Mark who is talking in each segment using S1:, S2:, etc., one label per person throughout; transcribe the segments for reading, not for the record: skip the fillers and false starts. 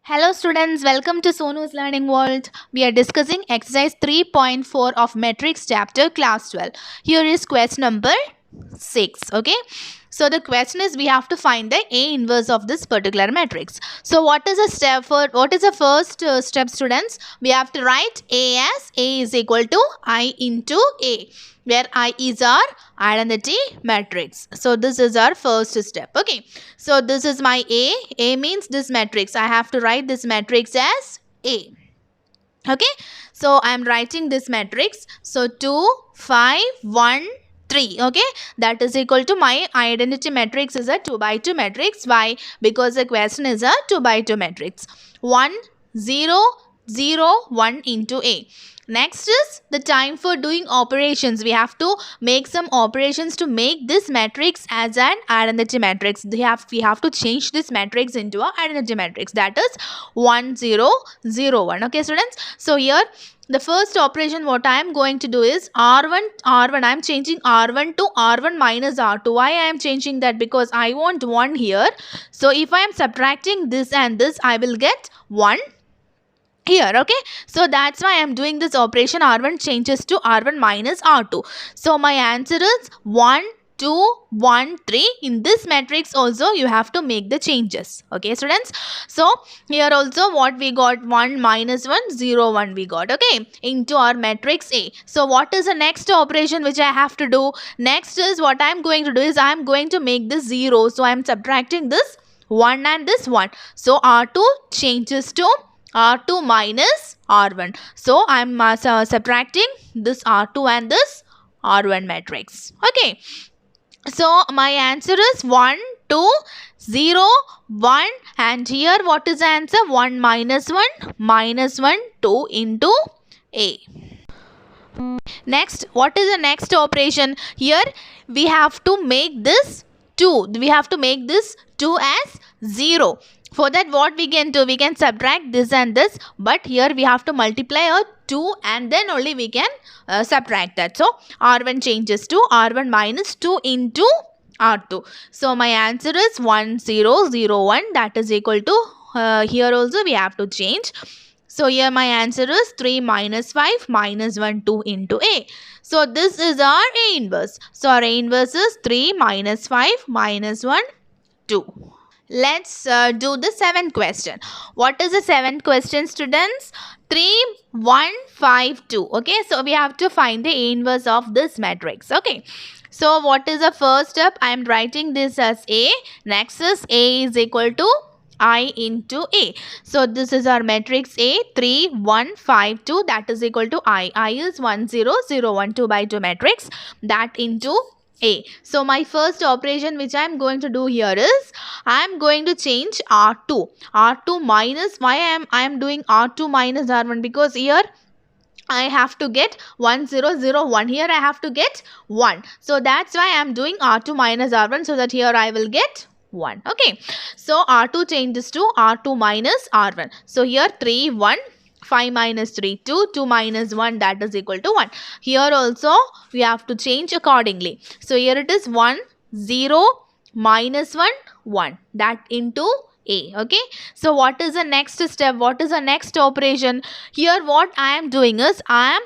S1: Hello students, welcome to Sonu's Learning World. We are discussing exercise 3.4 of Matrix chapter class 12. Here is question number 6. Okay. So the question is we have to find the A inverse of this particular matrix. So what is the first step, students? We have to write A as A is equal to I into A, where I is our identity matrix. So this is our first step. Okay. So this is my A. A means this matrix. I have to write this matrix as A. Okay. So I am writing this matrix. So 2, 5, 1, 3. Okay. That is equal to my identity matrix is a 2 by 2 matrix. Why? Because the question is a 2 by 2 matrix. 1, 0, 0, 1 into A. Next is the time for doing operations. We have to make some operations to make this matrix as an identity matrix. We have to change this matrix into an identity matrix. That is 1, 0, 0, 1. Okay, students. So here the first operation what I am going to do is R1. I am changing R1 to R1 minus R2. Why I am changing that? Because I want 1 here. So if I am subtracting this and this, I will get 1 here. Okay, so that's why I am doing this operation. R1 changes to R1 minus R2. So my answer is 1, 2, 1, 3. In this matrix also you have to make the changes. Okay, students. So here also what we got, 1 minus 1, 0, 1 we got. Okay, into our matrix A. So what is the next operation which I have to do? Next is what I am going to do is I am going to make this 0. So I am subtracting this 1 and this 1. So R2 changes to R2 minus R1. So I am subtracting this R2 and this R1 matrix. Okay. So my answer is 1, 2, 0, 1, and here what is the answer? 1 minus 1, minus 1, 2 into A. Next, what is the next operation? Here we have to make this 2. We have to make this 2 as 0. For that what we can do? We can subtract this and this, but here we have to multiply a 2 and then only we can subtract that. So R1 changes to R1 minus 2 into R2. So my answer is 1, 0, 0, 1. That is equal to, here also we have to change. So here my answer is 3 minus 5 minus 1, 2 into A. So this is our A inverse. So our A inverse is 3 minus 5 minus 1, 2. Let's do the 7th question. What is the 7th question, students? 3, 1, 5, 2. Okay, so we have to find the A inverse of this matrix. Okay, so what is the first step? I am writing this as A. Next is A is equal to I into A. So this is our matrix A, 3, 1, 5, 2. That is equal to I. I is 1, 0, 0, 1, 2 by 2 matrix. That into A. So my first operation which I am going to do here is I am going to change R2. R2 minus, why I am doing R2 minus R1? Because here I have to get 1, 0, 0, 1. Here I have to get 1. So that's why I am doing R2 minus R1, so that here I will get 1. Okay. So R2 changes to R2 minus R1. So here 3, 1. 5 minus 3, 2, 2 minus 1, that is equal to 1. Here also we have to change accordingly. So here it is 1, 0, minus 1, 1, that into A. Okay. So what is the next step? What is the next operation? Here what I am doing is I am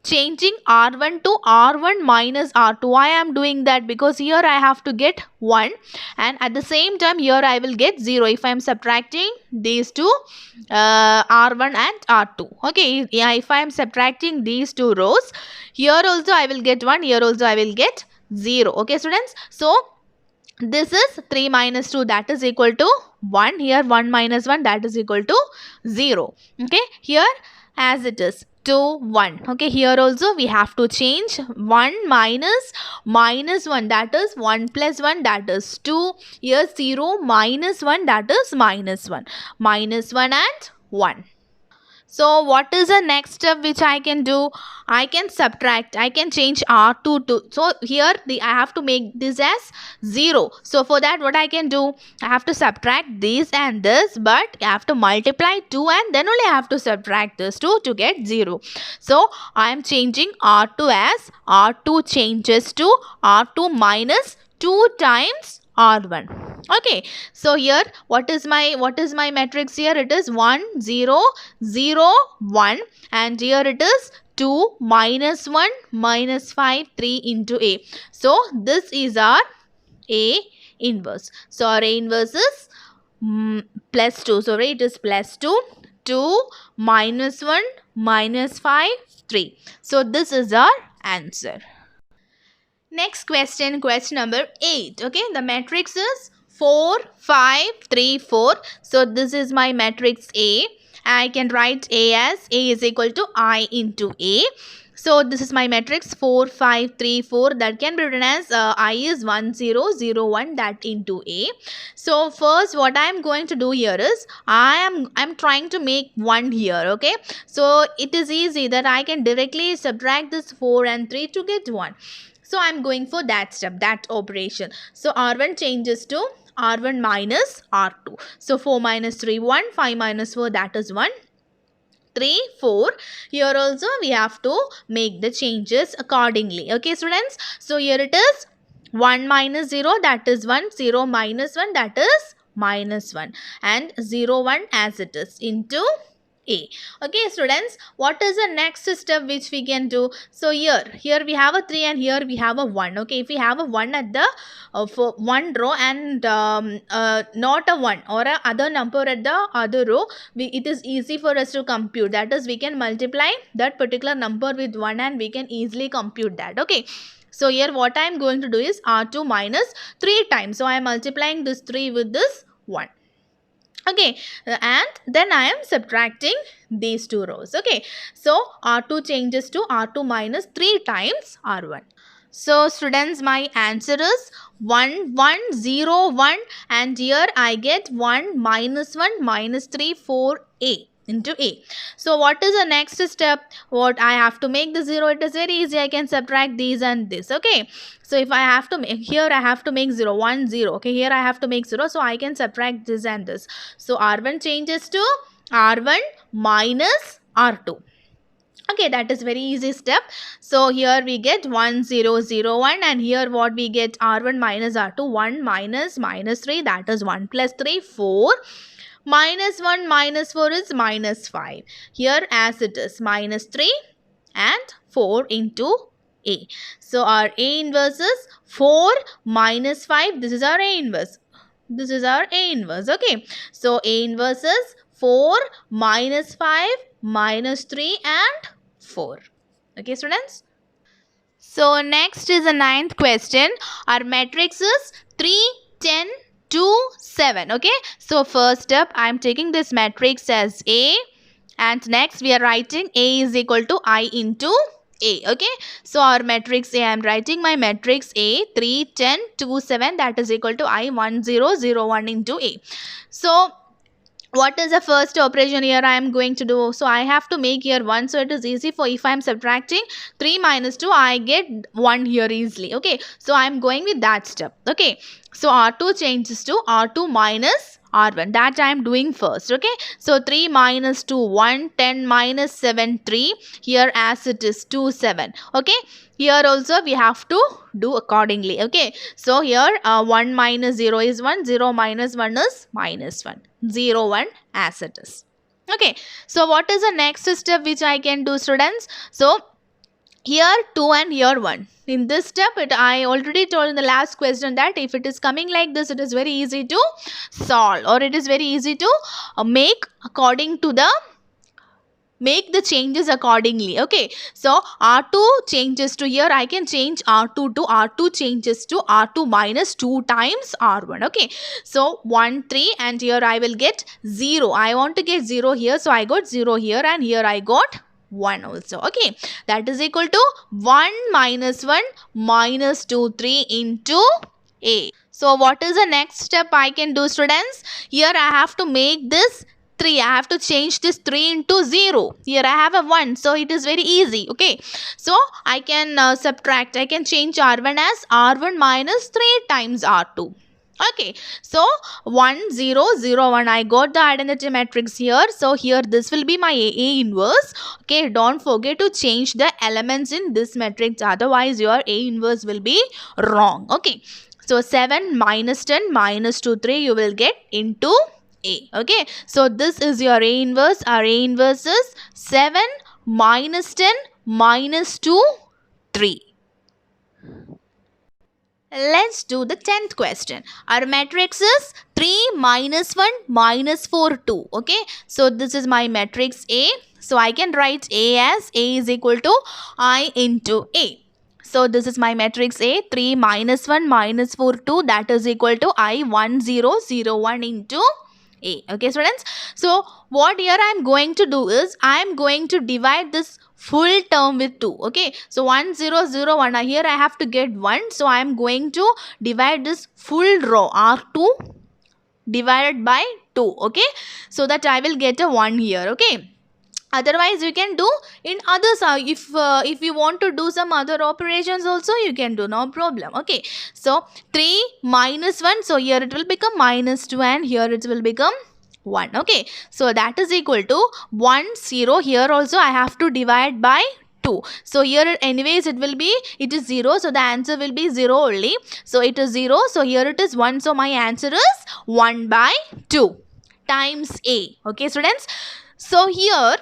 S1: changing R1 to R1 minus R2. Why I am doing that? Because here I have to get 1 and at the same time here I will get 0 if I am subtracting these two R1 and R2. Okay, yeah, if I am subtracting these two rows, here also I will get 1, here also I will get 0. Okay, students. So this is 3 minus 2, that is equal to 1. Here 1 minus 1, that is equal to 0. Okay, here as it is 2, 1. Okay, here also we have to change 1 minus 1, that is 1 plus 1, that is 2. Here 0 minus 1, that is minus 1. Minus 1 and 1. So what is the next step which I can do? I can subtract. I can change R2 to. So here I have to make this as 0. So for that what I can do? I have to subtract this and this, but I have to multiply 2 and then only I have to subtract this 2 to get 0. So I am changing R2 as R2 changes to R2 minus 2 times R1. Okay, so here what is my matrix here? It is 1 0 0 1, and here it is 2 minus 1 minus 5 3 into A. So this is our A inverse. So our A inverse is plus 2. Sorry, it is plus 2. 2 minus 1 minus 5 3. So this is our answer. Next question, question number 8. Okay, the matrix is 4 5 3 4. So this is my matrix A. I can write A as A is equal to I into A. So this is my matrix 4 5 3 4, that can be written as I is 1 0 0 1, that into A. So first what I am going to do here is I'm trying to make 1 here. Okay, so it is easy that I can directly subtract this 4 and 3 to get 1. So I'm going for that step, that operation. So R1 changes to R1 minus R2. So 4 minus 3 1, 5 minus 4, that is 1. 3 4. Here also we have to make the changes accordingly. Okay students, so here it is 1 minus 0, that is 1. 0 minus 1, that is minus 1, and 0 1 as it is into A. Okay students, what is the next step which we can do? So here we have a 3 and here we have a 1. Okay, if we have a 1 at the for one row and not a 1 or a other number at the other row, it is easy for us to compute. That is, we can multiply that particular number with 1 and we can easily compute that. Okay, so here what I am going to do is R2 minus 3 times. So I am multiplying this 3 with this 1. Okay, and then I am subtracting these two rows. Okay, so R2 changes to R2 minus 3 times R1. So students, my answer is 1 1 0 1, and here I get 1 minus 1 minus 3 4 A into A. So what is the next step? What I have to make the 0? It is very easy. I can subtract these and this. Okay, so if I have to make, here I have to make 0 1 0. Okay, here I have to make 0, so I can subtract this and this. So R1 changes to R1 minus R2. Okay, that is very easy step. So here we get 1 0 0 1, and here what we get? R1 minus R2. 1 minus minus 3, that is 1 plus 3 4. Minus 1 minus 4 is minus 5. Here as it is minus 3 and 4 into A. So our A inverse is 4 minus 5. This is our A inverse. This is our A inverse. Okay, so A inverse is 4 minus 5 minus 3 and 4. Okay students. So next is the 9th question. Our matrix is 3 10 2 7. Okay, so first step I am taking this matrix as A, and next we are writing A is equal to I into A. Okay, so our matrix A, I am writing my matrix A 3 10 2 7, that is equal to I 1 0 0 1 into A. So what is the first operation here I am going to do? So I have to make here 1. So it is easy for, if I am subtracting 3 minus 2, I get 1 here easily. Okay, so I am going with that step. Okay, so R2 changes to R2 minus R1. That I am doing first. Okay, so 3 minus 2 1, 10 minus 7 3. Here as it is 2 7. Okay, here also we have to do accordingly. Okay, so here 1 minus 0 is 1, 0 minus 1 is minus 1, 0 1 as it is. Okay, so what is the next step which I can do students? So here 2 and here 1. In this step, I already told in the last question that if it is coming like this, it is very easy to solve, or it is very easy to make the changes accordingly. Okay, so R2 changes to, here I can change R2 to, R2 changes to R2 minus 2 times R1. Okay, so 1 3, and here I will get 0. I want to get 0 here, so I got 0 here, and here I got 1 also. Okay, that is equal to 1 minus 1 minus 2 3 into A. So what is the next step I can do students? Here I have to make this 3. I have to change this 3 into 0. Here I have a 1. So it is very easy. Okay, so I can subtract. I can change R1 as R1 minus 3 times R2. Okay, so 1 0 0 1, I got the identity matrix here. So here this will be my A inverse. Okay, don't forget to change the elements in this matrix, otherwise your A inverse will be wrong. Okay, So 7 minus 10 minus 2, 3, you will get into A. Okay. So this is your A inverse. Our A inverse is 7 minus 10 minus 2, 3. Let's do the 10th question. Our matrix is 3 minus 1 minus 4, 2. Okay. So this is my matrix A. So I can write A as A is equal to I into A. So this is my matrix A, 3 minus 1 minus 4, 2, that is equal to I 1 0 0 1 into A. Okay students. So what here I am going to do is I am going to divide this full term with 2. Okay. So 1 0 0 1, here I have to get 1. So I am going to divide this full row R2 divided by 2. Okay. So that I will get a 1 here. Okay. Otherwise you can do in others, if you want to do some other operations also you can do, no problem. Okay. So 3 minus 1, so here it will become minus 2 and here it will become 1. Okay. So that is equal to 1 0. Here also I have to divide by 2. So here anyways it is 0. So the answer will be 0 only. So it is 0. So here it is 1. So my answer is 1 by 2 times A. Okay students. So here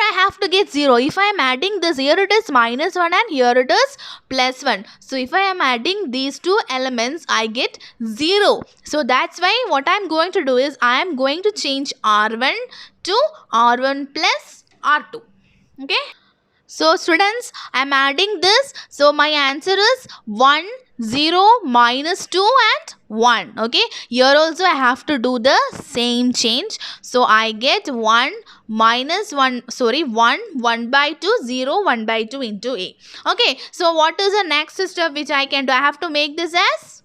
S1: I have to get 0. If I am adding this, here it is minus 1 and here it is plus 1. So if I am adding these two elements, I get 0. So that's why what I am going to do is I am going to change R1 to R1 plus R2. Okay. So students, I am adding this. So my answer is 1, 0, minus 2 and 1. Okay. Here also I have to do the same change. So I get 1 minus 1, 1 by 2, 0, 1 by 2 into A. Okay. So what is the next step which I can do? I have to make this as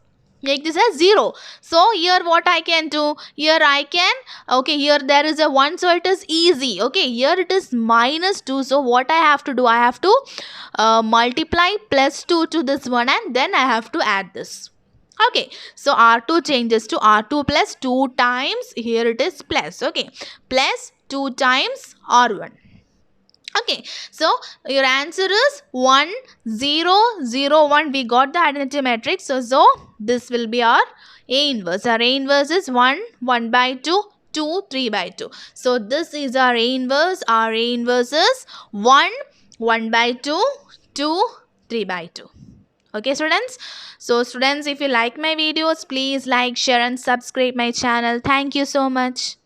S1: 0. So here what I can do, here I can, okay, here there is a 1, so it is easy. Okay, here it is minus 2. So what I have to do, I have to multiply plus 2 to this one and then I have to add this. Okay, so R2 changes to R2 plus 2 times, here it is plus, okay, plus 2 times R1. Okay, so your answer is 1 0 0 1. We got the identity matrix. So this will be our A inverse. Our A inverse is 1 1 by 2 2 3 by 2. So this is our A inverse. Our A inverse is 1 1 by 2 2 3 by 2. Okay students. So students, if you like my videos, please like, share and subscribe my channel. Thank you so much.